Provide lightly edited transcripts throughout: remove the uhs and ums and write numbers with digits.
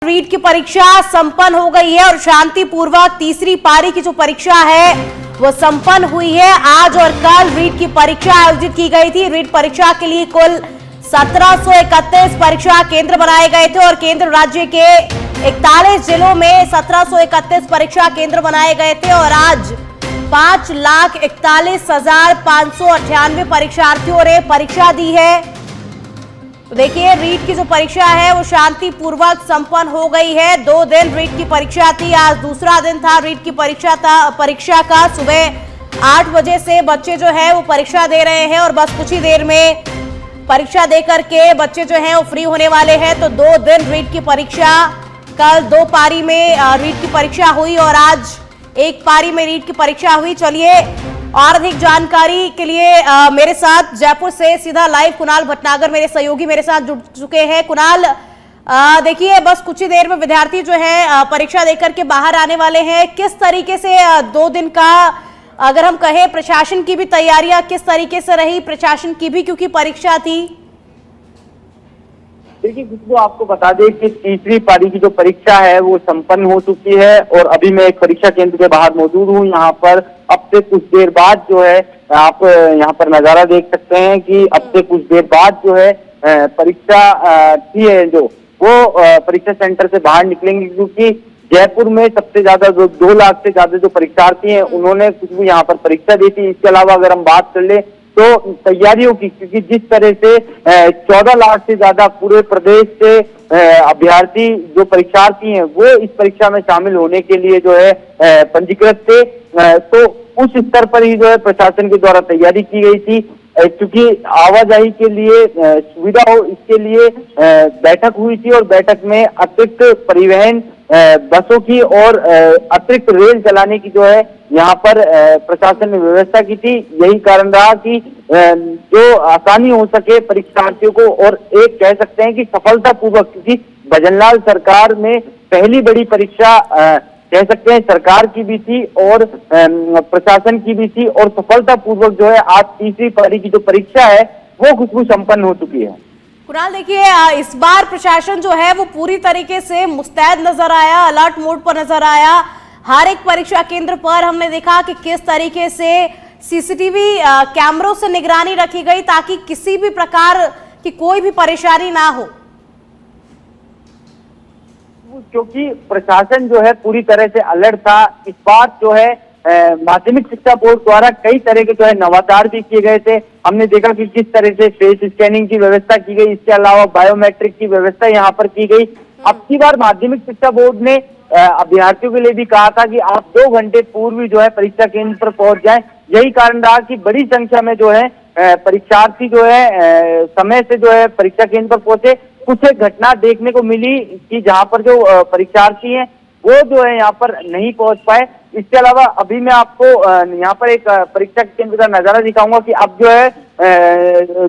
रीट की परीक्षा संपन्न हो गई है और शांतिपूर्वक तीसरी पारी की जो परीक्षा है वो संपन्न हुई है। आज और कल रीट की परीक्षा आयोजित की गई थी। रीट परीक्षा के लिए कुल 1731 परीक्षा केंद्र बनाए गए थे और केंद्र राज्य के 41 जिलों में 1731 परीक्षा केंद्र बनाए गए थे और आज 5,41,598 परीक्षार्थियों ने परीक्षा दी है। तो देखिए, रीट की जो परीक्षा है वो शांतिपूर्वक संपन्न हो गई है। 2 दिन रीट की परीक्षा थी, आज दूसरा दिन था रीट की परीक्षा का। सुबह 8 बजे से बच्चे जो है वो परीक्षा दे रहे हैं और बस कुछ ही देर में परीक्षा दे करके बच्चे जो हैं वो फ्री होने वाले हैं। तो 2 दिन रीट की परीक्षा, कल 2 पारी में रीट की परीक्षा हुई और आज 1 पारी में रीट की परीक्षा हुई। चलिए और अधिक जानकारी के लिए मेरे साथ जयपुर से सीधा लाइव कुणाल भटनागर मेरे सहयोगी मेरे साथ जुड़ चुके हैं। कुणाल, देखिए बस कुछ ही देर में विद्यार्थी जो है परीक्षा देकर के बाहर आने वाले हैं। किस तरीके से 2 दिन का अगर हम कहें प्रशासन की भी तैयारियां किस तरीके से रही, प्रशासन की भी क्योंकि परीक्षा थी? देखिए खुशबू, आपको बता दें कि तीसरी पारी की जो परीक्षा है वो संपन्न हो चुकी है और अभी मैं एक परीक्षा केंद्र के बाहर मौजूद हूँ। यहाँ पर अब से कुछ देर बाद जो है आप यहाँ पर नजारा देख सकते हैं कि अब से कुछ देर बाद जो है परीक्षा की है जो वो परीक्षा सेंटर से बाहर निकलेंगे, क्योंकि जयपुर में सबसे ज्यादा जो 2 लाख से ज्यादा जो परीक्षार्थी हैं उन्होंने खुशबू यहाँ पर परीक्षा दी थी। इसके अलावा अगर हम बात कर ले तो तैयारियों की, क्योंकि जिस तरह से 14 लाख से ज्यादा पूरे प्रदेश से अभ्यर्थी जो परीक्षार्थी हैं वो इस परीक्षा में शामिल होने के लिए जो है पंजीकृत थे, तो उस स्तर पर ही जो है प्रशासन के द्वारा तैयारी की गई थी। क्योंकि आवाजाही के लिए सुविधा हो इसके लिए बैठक हुई थी और बैठक में अतिरिक्त परिवहन बसों की और अतिरिक्त रेल चलाने की जो है यहाँ पर प्रशासन ने व्यवस्था की थी। यही कारण रहा कि जो आसानी हो सके परीक्षार्थियों को, और एक कह सकते हैं कि सफलतापूर्वक, क्योंकि भजनलाल सरकार में पहली बड़ी परीक्षा कह सकते हैं सरकार की भी थी और प्रशासन की भी थी, और सफलतापूर्वक जो है आज तीसरी पारी की जो परीक्षा है वो खुशबू संपन्न हो चुकी है। कुणाल, देखिए इस बार प्रशासन जो है वो पूरी तरीके से मुस्तैद नजर आया, अलर्ट मोड पर नजर आया। हर एक परीक्षा केंद्र पर हमने देखा कि किस तरीके से सीसीटीवी कैमरों से निगरानी रखी गई ताकि किसी भी प्रकार की कोई भी परेशानी ना हो, क्योंकि प्रशासन जो है पूरी तरह से अलर्ट था। इस बार जो है माध्यमिक शिक्षा बोर्ड द्वारा कई तरह के जो है नवाचार भी किए गए थे। हमने देखा कि किस तरह से फेस स्कैनिंग की व्यवस्था की गई, इसके अलावा बायोमेट्रिक की व्यवस्था यहाँ पर की गई। अब की बार माध्यमिक शिक्षा बोर्ड ने अभ्यर्थियों के लिए भी कहा था कि आप 2 घंटे पूर्व जो है परीक्षा केंद्र पर पहुंच जाएं। यही कारण रहा कि बड़ी संख्या में जो है परीक्षार्थी जो है समय से जो है परीक्षा केंद्र पर पहुंचे। कुछ एक घटना देखने को मिली कि जहां पर जो परीक्षार्थी हैं वो जो है यहाँ पर नहीं पहुंच पाए। इसके अलावा अभी मैं आपको यहाँ पर एक परीक्षा केंद्र का नजारा दिखाऊंगा कि अब जो है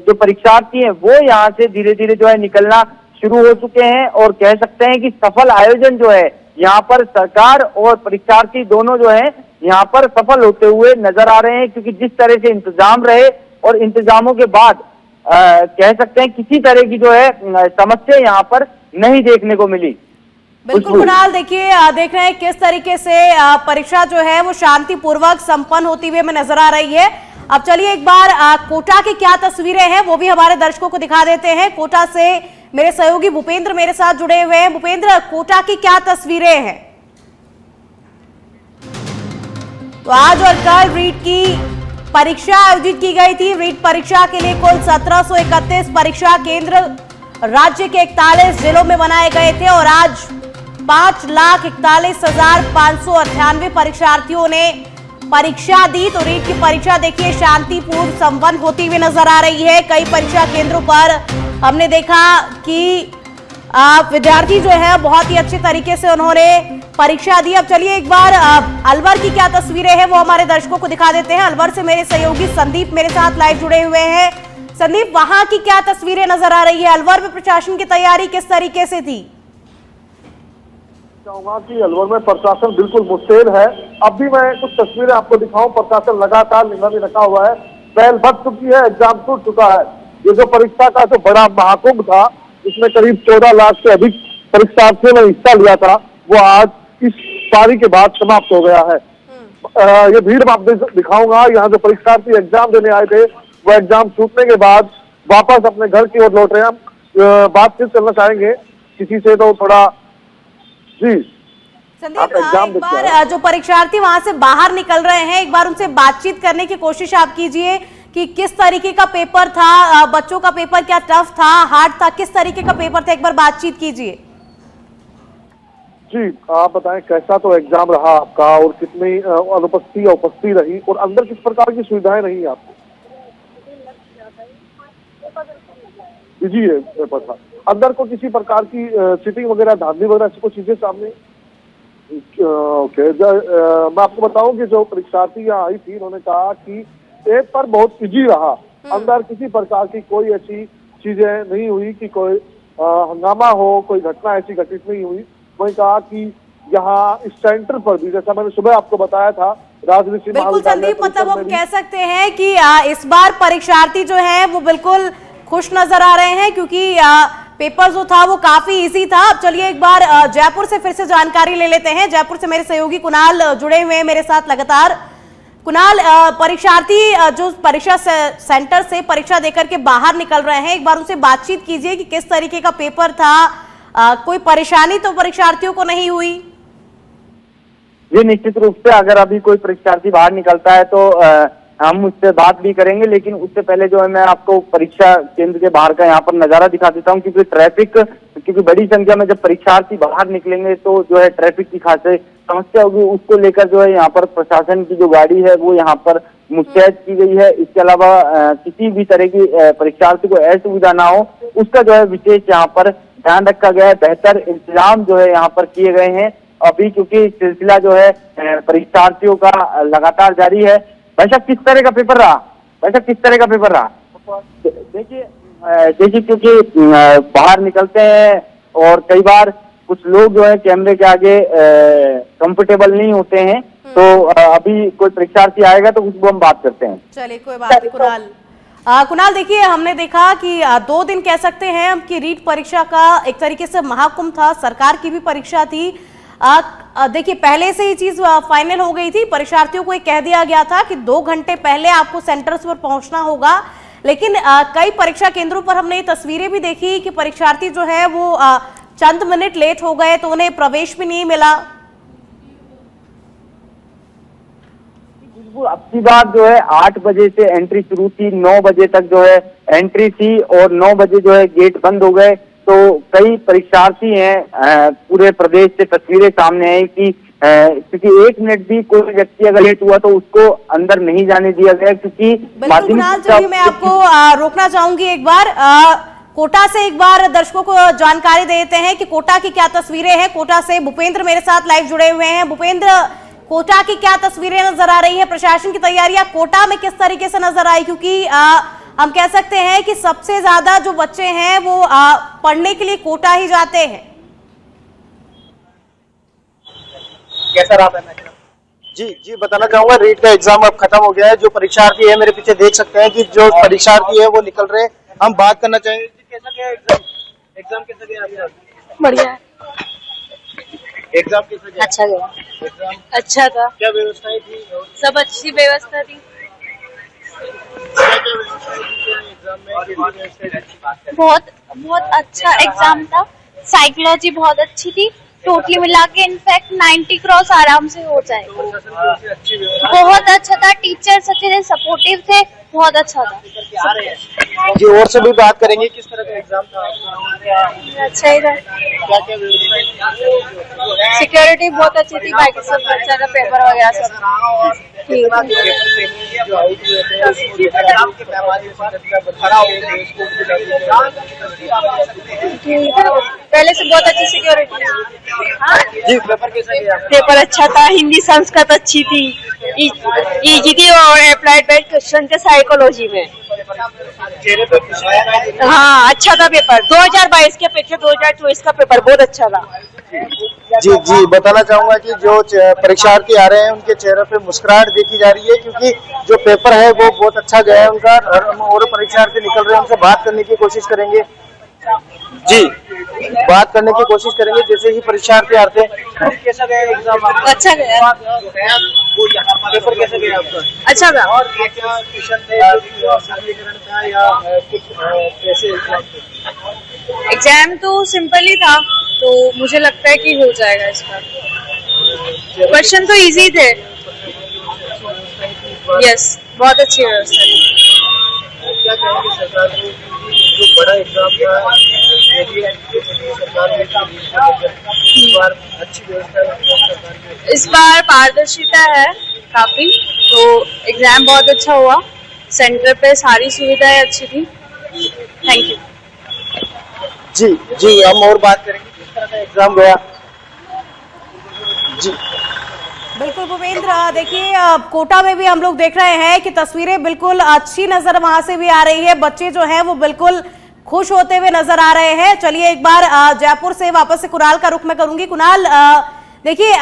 जो परीक्षार्थी हैं वो यहाँ से धीरे धीरे जो है निकलना शुरू हो चुके हैं और कह सकते हैं कि सफल आयोजन जो है यहाँ पर सरकार और परीक्षार्थी दोनों जो है यहाँ पर सफल होते हुए नजर आ रहे हैं, क्योंकि जिस तरह से इंतजाम रहे और इंतजामों के बाद कह सकते हैं किसी तरह की जो है समस्या यहाँ पर नहीं देखने को मिली। बिल्कुल कुणाल, देखिए देख रहे हैं किस तरीके से परीक्षा जो है वो शांतिपूर्वक संपन्न होती हुई हमें नजर आ रही है। अब चलिए एक बार कोटा की क्या तस्वीरें हैं वो भी हमारे दर्शकों को दिखा देते हैं। कोटा से मेरे सहयोगी भूपेंद्र मेरे साथ जुड़े हुए हैं। भूपेंद्र, कोटा की क्या तस्वीरें हैं? तो आज और कल रीट की परीक्षा आयोजित की गई थी। रीट परीक्षा के लिए कुल 1731 परीक्षा केंद्र राज्य के 41 जिलों में बनाए गए थे और आज 5,41,598 परीक्षार्थियों ने परीक्षा दी। तो रीट की परीक्षा देखिए शांतिपूर्ण संपन्न होती हुई नजर आ रही है। कई परीक्षा केंद्रों पर हमने देखा कि विद्यार्थी जो है बहुत ही अच्छे तरीके से उन्होंने परीक्षा दी। अब चलिए एक बार अलवर की क्या तस्वीरें हैं वो हमारे दर्शकों को दिखा देते हैं। अलवर से मेरे सहयोगी संदीप मेरे साथ लाइव जुड़े हुए हैं। संदीप, वहां की क्या तस्वीरें नजर आ रही है? अलवर में प्रशासन की तैयारी किस तरीके से थी? चाहूंगा कि अलवर में प्रशासन बिल्कुल मुस्तैद है। अब भी मैं कुछ तस्वीरें आपको दिखाऊं। प्रशासन लगातार निगरानी रखा हुआ है, पहल बढ़ चुकी है, एग्जाम टूट चुका है। ये जो परीक्षा का जो बड़ा महाकुंभ था इसमें करीब 14 लाख से अधिक परीक्षार्थियों ने हिस्सा लिया था वो आज इस पारी के बाद समाप्त हो गया है। ये भीड़ मैं आपको दिखाऊंगा। यहाँ जो परीक्षार्थी एग्जाम देने आए थे वो एग्जाम छूटने के बाद वापस अपने घर की ओर लौट रहे हैं। हम बातचीत करना चाहेंगे किसी से, तो थोड़ा जी संदीप, एक बार जो परीक्षार्थी वहां से बाहर निकल रहे हैं, एक बार उनसे बातचीत करने की कोशिश आप कीजिए कि किस तरीके का पेपर था, बच्चों का पेपर क्या टफ था, हार्ड था, किस तरीके का पेपर था, एक बार बातचीत कीजिए। जी आप बताएं कैसा तो एग्जाम रहा आपका और कितनी उपस्थिति रही और अंदर किस प्रकार की सुविधाएं रही आपको? जी पेपर था, अंदर को किसी प्रकार की चीटिंग वगैरह, धांधली वगैरह ऐसी कुछ चीजें सामने? ओके, मैं आपको बताऊं कि जो परीक्षार्थी यहाँ आई थी उन्होंने कहा कि पेपर बहुत इजी रहा, अंदर किसी प्रकार की कोई ऐसी चीजें नहीं हुई कि कोई हंगामा हो, कोई घटना ऐसी घटित नहीं हुई। वही कहा कि यहाँ इस सेंटर पर भी, जैसा मैंने सुबह आपको बताया था, राजनीति बिल्कुल संदीप, मतलब हम कह सकते हैं कि इस बार परीक्षार्थी जो है वो बिल्कुल खुश नजर आ रहे हैं क्योंकि पेपर जो था वो काफी इजी था। अब चलिए एक बार जयपुर से फिर से जानकारी ले लेते हैं। जयपुर से मेरे सहयोगी कुणाल जुड़े हुए हैं मेरे साथ लगातार। कुणाल, परीक्षार्थी जो परीक्षा सेंटर से परीक्षा देकर के बाहर निकल रहे हैं, एक बार उनसे बातचीत कीजिए कि किस तरीके का पेपर था, कोई परेशानी तो परीक्षार्थियों को नहीं हुई? जी निश्चित रूप से अगर अभी कोई परीक्षार्थी बाहर निकलता है तो हम उससे बात भी करेंगे, लेकिन उससे पहले जो है मैं आपको परीक्षा केंद्र के बाहर का यहाँ पर नजारा दिखा देता हूँ, क्योंकि ट्रैफिक, क्योंकि बड़ी संख्या में जब परीक्षार्थी बाहर निकलेंगे तो जो है ट्रैफिक की खासी समस्या होगी। उसको लेकर जो है यहाँ पर प्रशासन की जो गाड़ी है वो यहाँ पर मुस्तैद की गई है। इसके अलावा किसी भी तरह की परीक्षार्थी को असुविधा ना हो उसका जो है विशेष यहाँ पर ध्यान रखा गया है। बेहतर इंतजाम जो है यहाँ पर किए गए हैं अभी, क्योंकि सिलसिला जो है परीक्षार्थियों का लगातार जारी है। वैसा किस तरह का पेपर रहा? देखिए क्योंकि बाहर निकलते हैं और कई बार कुछ लोग जो है कैमरे के आगे कंफर्टेबल नहीं होते हैं, तो अभी कोई परीक्षार्थी आएगा तो उसको हम बात करते हैं। चलिए कोई बात नहीं कुणाल। कुणाल देखिए, हमने देखा कि 2 दिन कह सकते हैं हम कि रीट परीक्षा का एक तरीके से महाकुंभ था, सरकार की भी परीक्षा थी। देखिए पहले से ही चीज फाइनल हो गई थी, परीक्षार्थियों को ये कह दिया गया था कि 2 घंटे पहले आपको सेंटर्स पर पहुंचना होगा, लेकिन कई परीक्षा केंद्रों पर हमने ये तस्वीरें भी देखी कि परीक्षार्थी जो है वो चंद मिनट लेट हो गए तो उन्हें प्रवेश भी नहीं मिला। अब की बात जो है 8 बजे से एंट्री शुरू थी, 9 बजे तक जो है एंट्री थी और 9 बजे जो है गेट बंद हो गए। तो कई परीक्षार्थी हैं, पूरे प्रदेश से तस्वीरें सामने आई कि क्योंकि 1 मिनट भी कोई व्यक्ति अगर लेट हुआ तो उसको अंदर नहीं जाने दिया गया, क्योंकि चलिए मैं आपको रोकना चाहूंगी एक बार। कोटा से एक बार दर्शकों को जानकारी देते हैं कि कोटा की क्या तस्वीरें हैं। कोटा से भूपेंद्र मेरे साथ लाइव जुड़े हुए हैं। भूपेंद्र, कोटा की क्या तस्वीरें नजर आ रही है? प्रशासन की तैयारियां कोटा में किस तरीके से नजर आई? क्योंकि हम कह सकते हैं कि सबसे ज्यादा जो बच्चे हैं वो पढ़ने के लिए कोटा ही जाते हैं। कैसा रहा? जी बताना चाहूंगा, रीट का एग्जाम अब खत्म हो गया है। जो परीक्षार्थी है मेरे पीछे देख सकते हैं कि जो परीक्षार्थी है वो निकल रहे हैं। हम बात करना चाहेंगे कैसा गया एग्जाम कैसा गया आपका? बढ़िया है। एग्जाम कैसा गया? अच्छा गया। एग्जाम अच्छा था। क्या व्यवस्थाएं थी? सब अच्छी व्यवस्था थी। बहुत अच्छा एग्जाम था। साइकोलॉजी बहुत अच्छी थी। टोटली मिला के इनफैक्ट 90 क्रॉस आराम से हो जाएगा। बहुत अच्छा था। टीचर्स अच्छे थे, सपोर्टिव थे, बहुत अच्छा था। जी और से भी बात करेंगे, किस तरह का एग्जाम था? अच्छा ही था। क्या सिक्योरिटी बहुत अच्छी थी, बाकी सब अच्छा था, पेपर वगैरह सब ठीक है। पहले से बहुत अच्छी सिक्योरिटी। जी पेपर कैसा गया? पेपर अच्छा था। हिंदी संस्कृत अच्छी थी, इजी थी और अप्लाइड बेस्ड क्वेश्चन थे साइकोलॉजी में। चेहरे पे हाँ अच्छा था पेपर। 2022 के अपेक्षा 2024 का पेपर बहुत अच्छा था। जी बताना चाहूंगा कि जो परीक्षार्थी आ रहे हैं उनके चेहरे पे मुस्कुराहट देखी जा रही है, क्योंकि जो पेपर है वो बहुत अच्छा गया है उनका। और परीक्षार्थी निकल रहे हैं, उनसे बात करने की कोशिश करेंगे। जी बात करने की कोशिश करेंगे। जैसे ही परीक्षार्थी आते हैं, कैसा गया एग्जाम? अच्छा गया। पेपर कैसा गया आपका? अच्छा गया। और क्या क्वेश्चन थे, सरलीकरण था या कुछ कैसे एग्जाम थे? एग्जाम तो सिंपल ही था, तो मुझे लगता है कि हो जाएगा इसका। क्वेश्चन तो इजी थे। यस, बहुत अच्छी व्यवस्था थी। क्या कहेंगे सरकार को, जो बड़ा एग्जाम था सरकार ने इस बार अच्छी व्यवस्था, इस बार पारदर्शिता है काफी, तो एग्जाम बहुत अच्छा हुआ। सेंटर पे सारी सुविधाएं अच्छी थी। Thank you. जी हम और बात करेंगे किस तरह का एग्जाम गया। जी बिल्कुल भूपेंद्र, देखिए कोटा में भी हम लोग देख रहे हैं कि तस्वीरें बिल्कुल अच्छी नजर वहां से भी आ रही है। बच्चे जो हैं वो बिल्कुल खुश होते हुए नजर आ रहे हैं। चलिए एक बार जयपुर से वापस से कुणाल का रुख मैं करूंगी। कुणाल, देखिए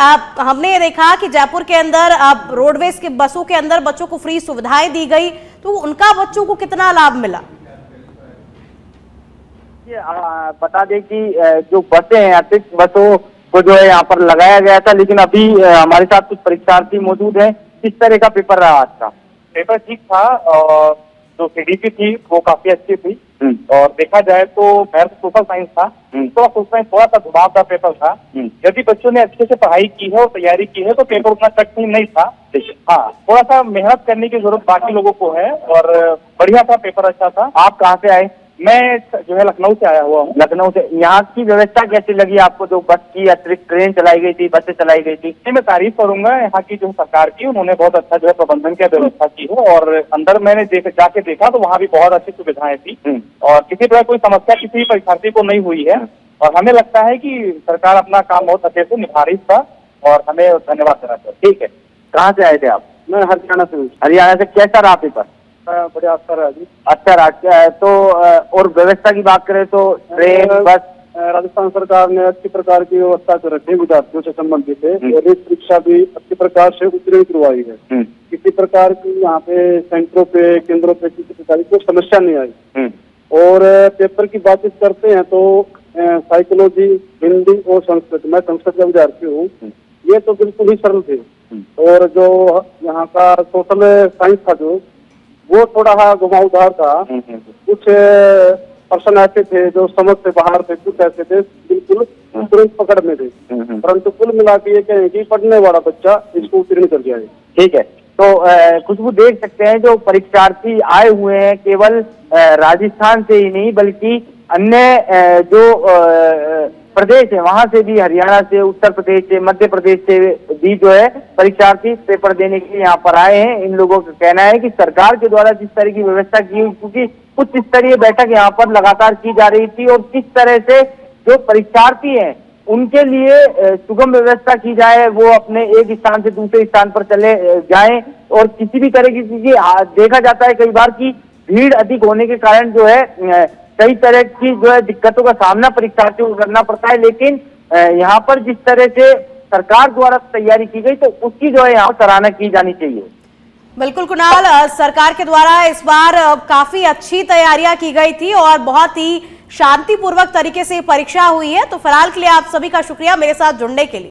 हमने देखा कि जयपुर के अंदर रोडवेज के बसों के अंदर बच्चों को फ्री सुविधाएं दी गई, तो उनका बच्चों को कितना लाभ मिला? बता दें कि जो बसें हैं, अतिरिक्त बसों को जो है यहाँ पर लगाया गया था, लेकिन अभी हमारे साथ कुछ परीक्षार्थी मौजूद हैं। किस तरह का पेपर रहा आज का? पेपर ठीक था और जो सीडीपी थी वो काफी अच्छी थी। और देखा जाए तो मैथ सोशल साइंस था, तो सोशल साइंस थोड़ा सा घुमावदार पेपर था। यदि बच्चों ने अच्छे से पढ़ाई की है और तैयारी की है तो पेपर उतना कठिन नहीं था। हाँ, थोड़ा सा मेहनत करने की जरूरत बाकी लोगों को है और बढ़िया था, पेपर अच्छा था। आप कहाँ से आए? मैं जो है लखनऊ से आया हुआ हूँ। लखनऊ से। यहाँ की व्यवस्था कैसी लगी आपको? जो बस की अतिरिक्त ट्रेन चलाई गई थी, बसें चलाई गई थी? मैं तारीफ करूंगा यहाँ की जो सरकार की, उन्होंने बहुत अच्छा जो है प्रबंधन की व्यवस्था की है। और अंदर मैंने जाके देखा तो वहाँ भी बहुत अच्छी सुविधाएं थी और किसी तरह कोई समस्या किसी परीक्षार्थी को नहीं हुई है। और हमें लगता है कि सरकार अपना काम बहुत अच्छे से निभा रही था और हमें धन्यवाद देना चाहिए। ठीक है, कहाँ से आए थे आप? मैं हरियाणा से हूँ। हरियाणा से। कैसा रहा पेपर? बढ़िया अच्छा रहा जी। अच्छा रहा। तो और व्यवस्था की बात करें तो ट्रेन, बस? राजस्थान सरकार ने अच्छी प्रकार की व्यवस्था कर रखी है विद्यार्थियों से संबंधित है। और इस परीक्षा भी अच्छी प्रकार से उत्तीर्ण करवाई है। किसी प्रकार की यहाँ पे सेंटरों पे, केंद्रों पे किसी प्रकार की कोई समस्या नहीं आई। और पेपर की बातचीत करते हैं तो साइकोलॉजी, हिंदी और संस्कृत, मैं संस्कृत का विद्यार्थी हूँ, ये तो बिल्कुल ही सरल थे। और जो यहाँ का सोशल साइंस था जो वो थोड़ा घुमावदार था। कुछ पर्सन ऐसे थे जो समझ से बाहर थे, कुछ ऐसे थे बिल्कुल तुरंत पकड़ में थे। परंतु कुल मिला के ये कहें कि पढ़ने वाला बच्चा इसको उत्तीर्ण कर जाए। ठीक है, तो खुशबू देख सकते हैं जो परीक्षार्थी आए हुए हैं केवल राजस्थान से ही नहीं बल्कि अन्य जो प्रदेश है वहां से भी, हरियाणा से, उत्तर प्रदेश से, मध्य प्रदेश से भी जो है परीक्षार्थी पेपर देने के लिए यहाँ पर आए हैं। इन लोगों का कहना है कि सरकार के द्वारा जिस तरह की व्यवस्था की, क्योंकि उच्च स्तरीय बैठक यहाँ पर लगातार की जा रही थी और किस तरह से जो परीक्षार्थी हैं उनके लिए सुगम व्यवस्था की जाए, वो अपने एक स्थान से दूसरे स्थान पर चले जाएं। और किसी भी तरह की देखा जाता है कई बार की भीड़ अधिक होने के कारण जो है कई तरह की जो है दिक्कतों का सामना परीक्षार्थियों को करना पड़ता है। लेकिन यहाँ पर जिस तरह से सरकार द्वारा तैयारी की गई तो उसकी जो है यहाँ सराहना की जानी चाहिए। बिल्कुल कुणाल, सरकार के द्वारा इस बार काफी अच्छी तैयारियां की गई थी और बहुत ही शांतिपूर्वक तरीके से परीक्षा हुई है। तो फिलहाल के लिए आप सभी का शुक्रिया मेरे साथ जुड़ने के लिए।